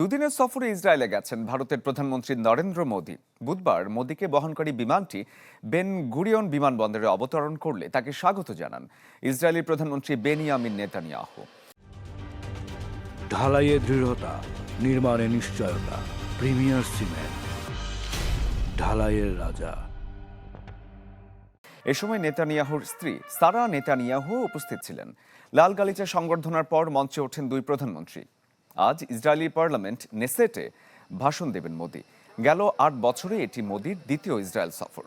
দুদিনের সফরে ইসরায়েলে গেছেন ভারতের প্রধানমন্ত্রী নরেন্দ্র মোদী। বুধবার মোদীকে বহনকারী বিমানটি বেন গুরিয়ন বিমানবন্দরে অবতরণ করলে তাকে স্বাগত জানান ইসরায়েলি প্রধানমন্ত্রী বেনিয়ামিন নেতানিয়াহু। ঢালাইয়ে দৃঢ়তা, নির্মাণে নিশ্চয়তা। প্রিমিয়ার সিমেন্ট, ঢালাইয়ের রাজা। এ সময় নেতানিয়াহুর স্ত্রী সারা নেতানিয়াহু উপস্থিত ছিলেন। লাল গালিচা সংবর্ধনার পর মঞ্চে ওঠেন দুই প্রধানমন্ত্রী। আজ ইসরায়েলি পার্লামেন্ট নেসেটে ভাষণ দেবেন মোদী। গেল ৮ বছরে এটি মোদীর দ্বিতীয় ইসরায়েল সফর।